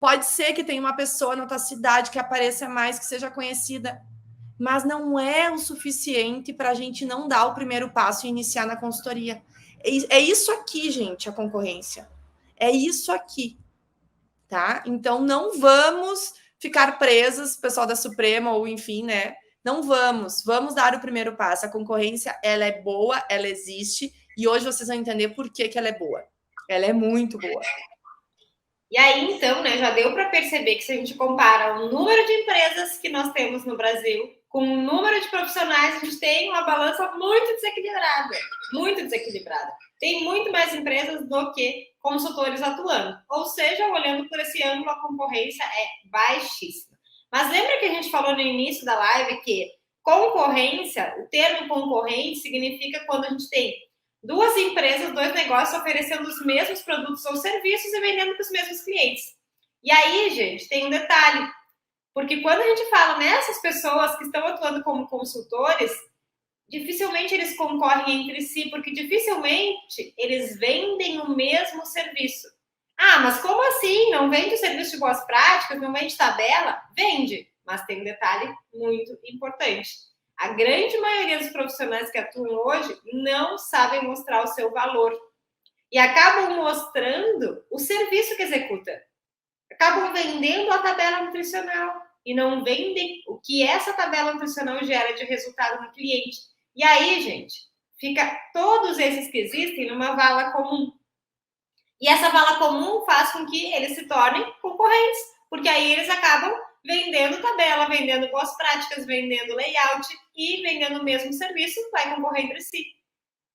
Pode ser que tenha uma pessoa na tua cidade que apareça mais, que seja conhecida, mas não é o suficiente para a gente não dar o primeiro passo e iniciar na consultoria. É isso aqui, gente, a concorrência. É isso aqui, tá? Então não vamos ficar presas, pessoal da Suprema ou enfim, né? Não vamos dar o primeiro passo. A concorrência, ela é boa, ela existe e hoje vocês vão entender por que ela é boa. Ela é muito boa. E aí, então, né, já deu para perceber que se a gente compara o número de empresas que nós temos no Brasil com o número de profissionais, a gente tem uma balança muito desequilibrada, muito desequilibrada. Tem muito mais empresas do que consultores atuando. Ou seja, olhando por esse ângulo, a concorrência é baixíssima. Mas lembra que a gente falou no início da live que concorrência, o termo concorrente significa quando a gente tem duas empresas, dois negócios oferecendo os mesmos produtos ou serviços e vendendo para os mesmos clientes. E aí, gente, tem um detalhe, porque quando a gente fala nessas pessoas que estão atuando como consultores, dificilmente eles concorrem entre si, porque dificilmente eles vendem o mesmo serviço. Ah, mas como assim? Não vende o serviço de boas práticas? Não vende tabela? Vende, mas tem um detalhe muito importante. A grande maioria dos profissionais que atuam hoje não sabem mostrar o seu valor e acabam mostrando o serviço que executa. Acabam vendendo a tabela nutricional e não vendem o que essa tabela nutricional gera de resultado no cliente. E aí, gente, fica todos esses que existem numa vala comum. E essa vala comum faz com que eles se tornem concorrentes, porque aí eles acabam vendendo tabela, vendendo boas práticas, vendendo layout e vendendo o mesmo serviço, vai concorrer entre si.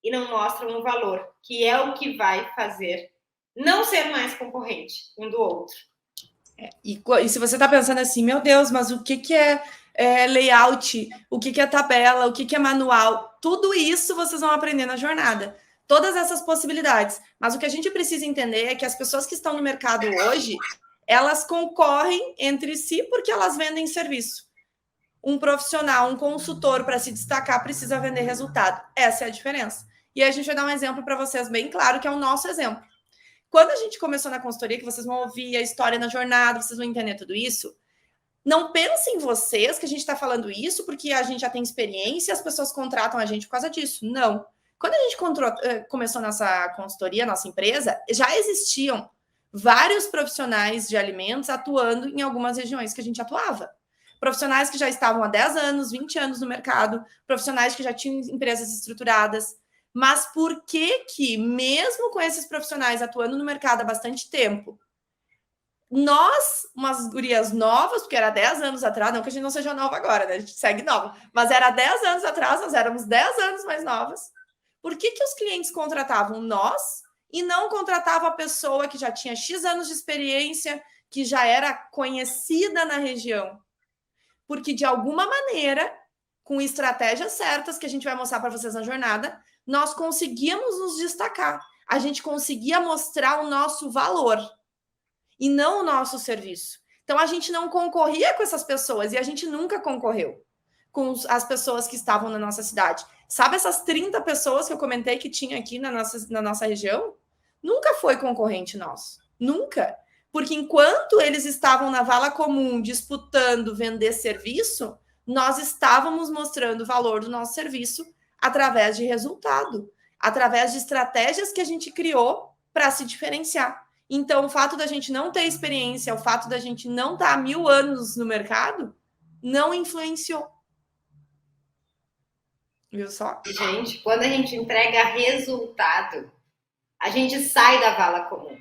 E não mostram o valor, que é o que vai fazer não ser mais concorrente um do outro. E se você está pensando assim, meu Deus, mas o que é layout? O que é tabela? O que é manual? Tudo isso vocês vão aprender na jornada. Todas essas possibilidades. Mas o que a gente precisa entender é que as pessoas que estão no mercado hoje, elas concorrem entre si porque elas vendem serviço. Um profissional, um consultor, para se destacar, precisa vender resultado. Essa é a diferença. E aí a gente vai dar um exemplo para vocês bem claro, que é o nosso exemplo. Quando a gente começou na consultoria, que vocês vão ouvir a história na jornada, vocês vão entender tudo isso, não pensem vocês que a gente está falando isso porque a gente já tem experiência e as pessoas contratam a gente por causa disso. Não. Quando a gente começou nossa consultoria, nossa empresa, já existiam vários profissionais de alimentos atuando em algumas regiões que a gente atuava. Profissionais que já estavam há 10 anos, 20 anos no mercado, profissionais que já tinham empresas estruturadas. Mas por que, mesmo com esses profissionais atuando no mercado há bastante tempo, nós, umas gurias novas, porque era 10 anos atrás, não que a gente não seja nova agora, né? A gente segue nova, mas era 10 anos atrás, nós éramos 10 anos mais novas. Por que os clientes contratavam nós e não contratavam a pessoa que já tinha X anos de experiência, que já era conhecida na região? Porque, de alguma maneira, com estratégias certas que a gente vai mostrar para vocês na jornada, nós conseguíamos nos destacar. A gente conseguia mostrar o nosso valor e não o nosso serviço. Então, a gente não concorria com essas pessoas e a gente nunca concorreu com as pessoas que estavam na nossa cidade. Sabe essas 30 pessoas que eu comentei que tinha aqui na nossa região? Nunca foi concorrente nosso. Nunca. Porque enquanto eles estavam na vala comum disputando vender serviço, nós estávamos mostrando o valor do nosso serviço através de resultado, através de estratégias que a gente criou para se diferenciar. Então, o fato da gente não ter experiência, o fato da gente não estar há 1000 anos no mercado, não influenciou. Viu só? Gente, quando a gente entrega resultado, a gente sai da vala comum.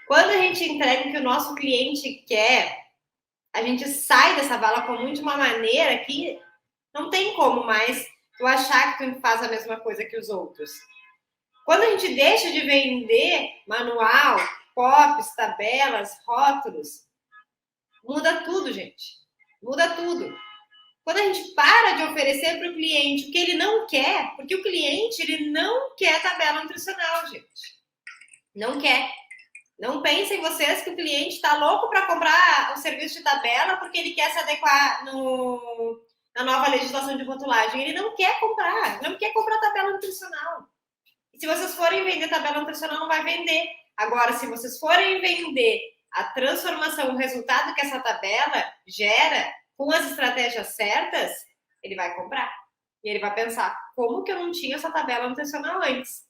Quando a gente entrega o que o nosso cliente quer, a gente sai dessa vala comum de uma maneira que não tem como mais tu achar que tu faz a mesma coisa que os outros. Quando a gente deixa de vender manual, copies, tabelas, rótulos, muda tudo, gente. Muda tudo. Quando a gente para de oferecer para o cliente o que ele não quer, porque o cliente ele não quer tabela nutricional, gente. Não quer. Não pensem vocês que o cliente está louco para comprar o serviço de tabela porque ele quer se adequar na nova legislação de rotulagem. Ele não quer comprar tabela nutricional. E se vocês forem vender tabela nutricional, não vai vender. Agora, se vocês forem vender a transformação, o resultado que essa tabela gera com as estratégias certas, ele vai comprar. E ele vai pensar, como que eu não tinha essa tabela nutricional antes?